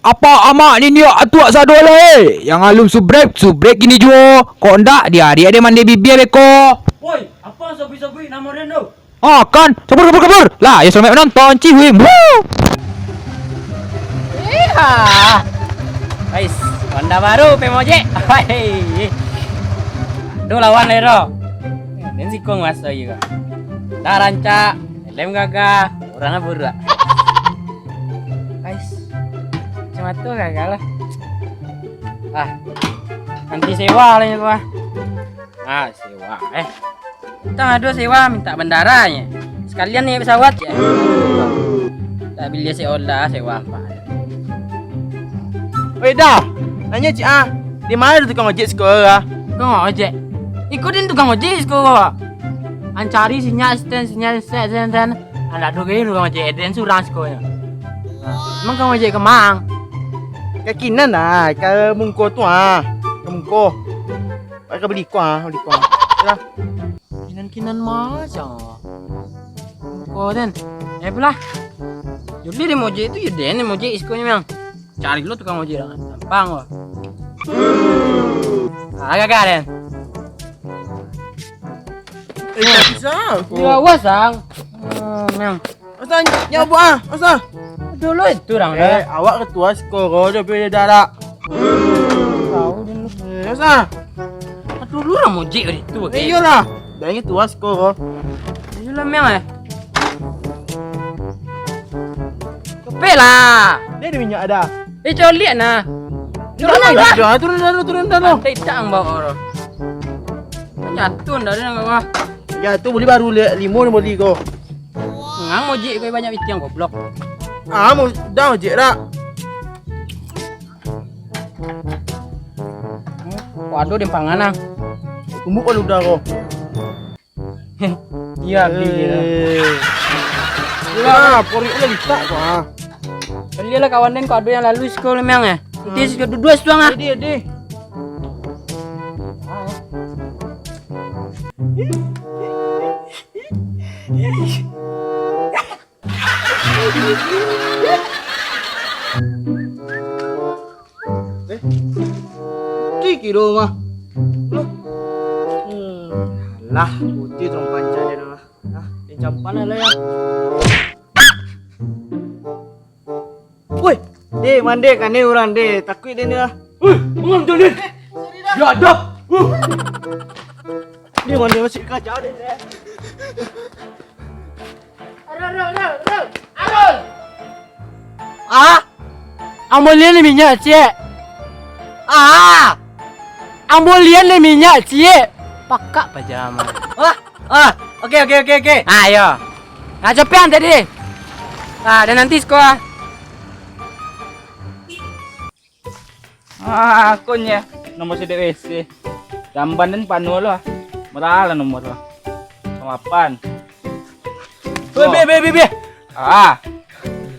Apa amak ni dia atuak sadua lah Yang alum subrek ini juo. Kok ndak dia ada mandi bibir beko. Woi, apa sabi-sabi nama dia tu? Ah kan, kabur. Lah, ya selamat menonton Cihwim. Iya. Guys, Honda baru Pemoje. Hai. Duh lawan lero. Dan si kong masa juga. Dah rancak, lem gagah, orangnya berat. Guys, cuma tuh gagal lah. Nanti sewa lah gua. Sewa. Kita ngadu sewa minta bendaranya. Sekalian nih pesawat ya. Tak beli seolah sewa apa. Weh dah, nanya Cik di mana tukang ojek sekolah? Tukang ojek? Ikutin tukang ojek sekolah. Cari sinyal stand. Anak dugay tukang ojek dan surang sekolah. Emang tukang ojek kemang? Ke kinan lah, ke mungko tu ke mungko. Ke beli kuah. Ya. Kinan macam. Mungko dan. Belah. Jadi di ojek itu ya den ojek sekolahnya memang. Cari dulu tukang ojek lah, gampang wah. Agak Den. Bisa. Ya wasang. Memang. Asal nyawa asal. Dulu itu orang Awak ketua sekolah dia beda darah. tahu dulu. Asal. Dulu orang ojek itu. Iyalah. Dah ingat tua sekolah. Iyalah memang Kepe lah. Dia ada minyak ada. Coli nah. Turun dah. Pantai tang bawa orang. Jatuh dah dia enggak. Ya tu beli baru limau beli kau. Ngang ojek kau banyak itu yang goblok. Mau dah ojek dah. Waduh di panganan. Tumbuk kan udah kau. Iya beli. Ya, pori udah bisa kau. Beli lah kawan dan kau ada yang lalu sekolah memang ya. Nanti sudah dua suang ah. Dia. Kilo mah. Lah, putih terong panca dia dah. Dia campan lah ya. Woi, deh mande kan ni orang deh. Takut dia ni lah. Ngam tu ni. Ya dah. Dia mande masih kacau dia. Arul. Ambolien ni minyak cik. Ambolien ni minyak cik. Pakak pajama. Okey. Ayo. Ngacepian tadi. Dan nanti sekolah. Akunya nomor si WC. Jamban dan panu lah. Merala nomor lah. 8. Be.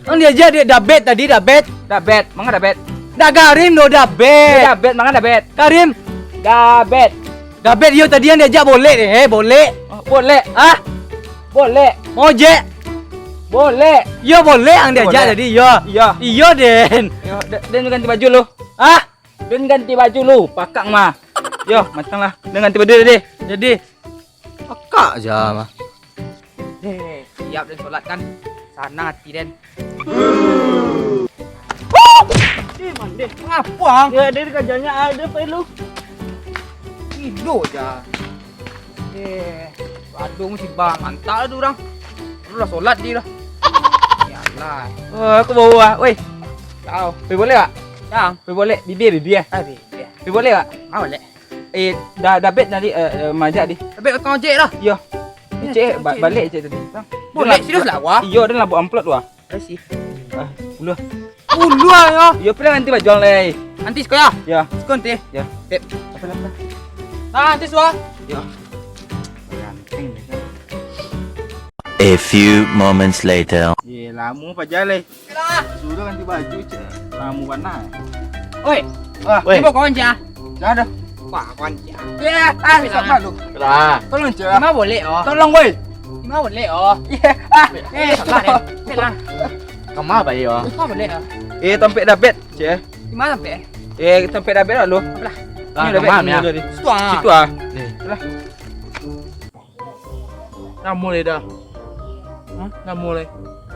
Ang dia dabet tadi dabet. Dabet, mangga dabet. Dah Karim no dabet. Dabet, mangga dabet. Karim, Dabet. dabet yo tadi yang diajak boleh deh, boleh. Boleh. Boleh. Ojek. Boleh. Yo boleh yang diajak Boleh. tadi yo. Iya. Iyo Den. Yo, Den ganti baju lu. Den ganti baju lu, pakak mah. Yo, matang lah. Den ganti baju deh. Jadi akak aja mah. Siap dan sholat kan. Sana hati Den. Mande. Ngapa? Ya, dia kerjanya ada apa lu? Tidur aja. Aduh, mesti bang. Mantap tu orang. Lu dah sholat dia dah. Yalah. Aku bawa. Woi. Tahu. Pergi boleh tak? Yang. Pergi boleh. Bibir. Pergi boleh tak? Boleh. Dah bet nanti majak di. Tapi kau ojek lah. Ya. Cik, balik cik tadi. Boleh serius lah wah. Iya, dia nak buat amplop tu ah. Kasih. Puluh. Puluhan yo. Ya, pilih nanti baju leh. Nanti sekolah. Ya. Sekolah nanti. Ya. Tip. Apa? Nanti suah. Ya. A few moments later. Lama pajak leh. Sudah ganti baju cik. Lama warna. Oi. Woi. Ibu kawan cah. Dah ada. Wah kawan cah. Ya, sabar lu. Lah. Tolong cik. Lima boleh oh. Tolong woi. Lima boleh oh. Ya. Sabar deh. Sabar. Kamu apa yo? Lima boleh oh. Tompek dah bet. Cek. Di mana sampai? Sampai dah berak lu. Lah, Ni dah kemana berak ya? ni. Situ ah. Situ ah. Lah. Dah mulai dah. Dah mulai.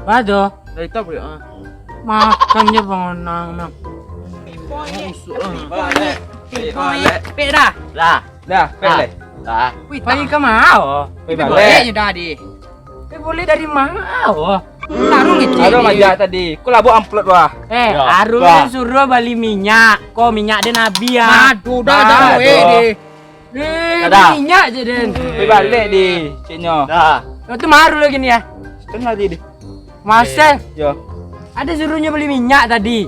Waduh, Dari tak boleh ah. makannya bangonang. Pek dah. Lah, Dah, balik. lah. Wih, Pergi ke mau? Pergi balik. boleh je dah di. Boleh dari mau? Larung itu. Ada majak tadi. Kau lah buat amplop wah. Arun Wah. suruh beli minyak. Kok minyak dia nabi ya? Aduh, dah Dah, di. Dah. Minyak je Den. Pergi balik di ciknya. Dah. Itu maru lagi nih ya. Setengah di. Masa Yo. ada suruhnya beli minyak tadi.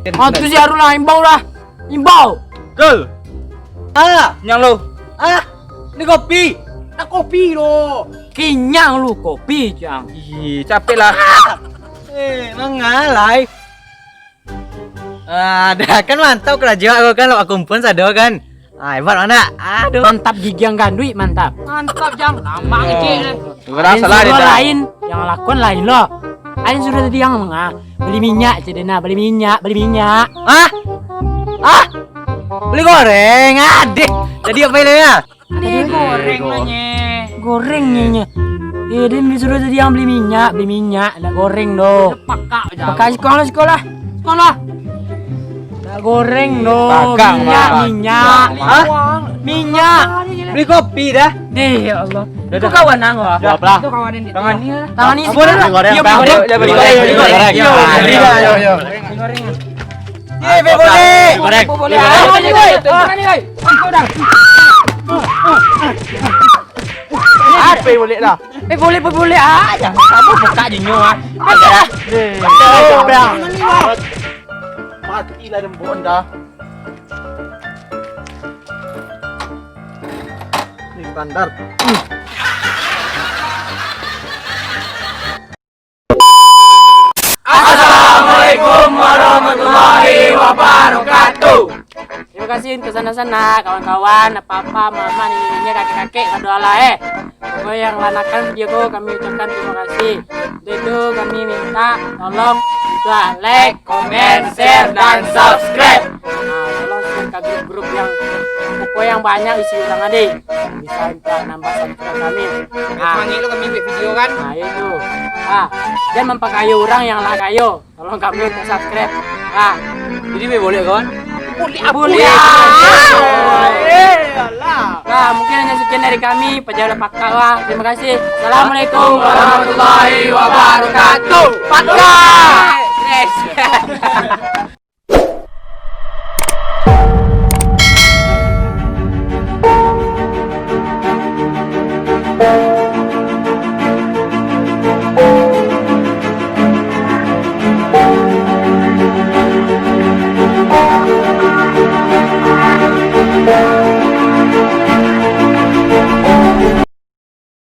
Itu si Arun lah imbau lah. Imbau. Kul. Nyang lu. Ini kopi. Nak kopi lo. Kenyang lu kopi jang. Ih, capek lah. Mengalai. Dah kan mantap kerja aku kan lo aku pun sado kan. Hebat mana? Aduh. Mantap gigi yang gandui mantap. Mantap jang. Tambah kecil. Rasa Yang lah suruh dia. lain, yang lakukan lain loh. Ada suruh tadi yang beli minyak cedena, beli minyak. Beli goreng, adek. Jadi apa ini ya? Tadi goreng nanya. Gorengnya. Dia disuruh tadi yang beli minyak, nak goreng doh. Pakai sekolah. Nak goreng doh. Pakak, Minyak. Minyak. Beli kopi dah. Ya Allah. Itu kawan nang wah. Itu kawan ini. Tangan ni. Tangan ini Boleh lah. Iya, Beli goreng. beli goreng. Beli goreng. Iya, Beli goreng. Yo. Boleh. Boleh. Tangan ini, guys. Udah. Apa boleh dah? Boleh aja. Kamu buka je nyoa. Mati lah dembon dah. Ni standar. Assalamualaikum warahmatullahi wabarakatuh. Terima kasih ke sana-sana kawan-kawan, papa, mama, nenek-nenek, kakek-kakek, saudara Pokoknya yang lanakan video kami ucapkan terima kasih. Untuk itu kami minta tolong juga like, comment, share, dan subscribe. Tolong share ke grup-grup yang pokoknya yang banyak isi ulang adik. Bisa minta nambah subscribe kami. Manggil lo kami buat video kan? Nah itu. Dan mempakayu orang yang lah kayu. Tolong kami untuk subscribe. Jadi boleh kawan? Boleh. Nah, mungkin hanya sekian dari kami, Pejabat Pakkawa. Terima kasih. Assalamualaikum warahmatullahi wabarakatuh. Pakka.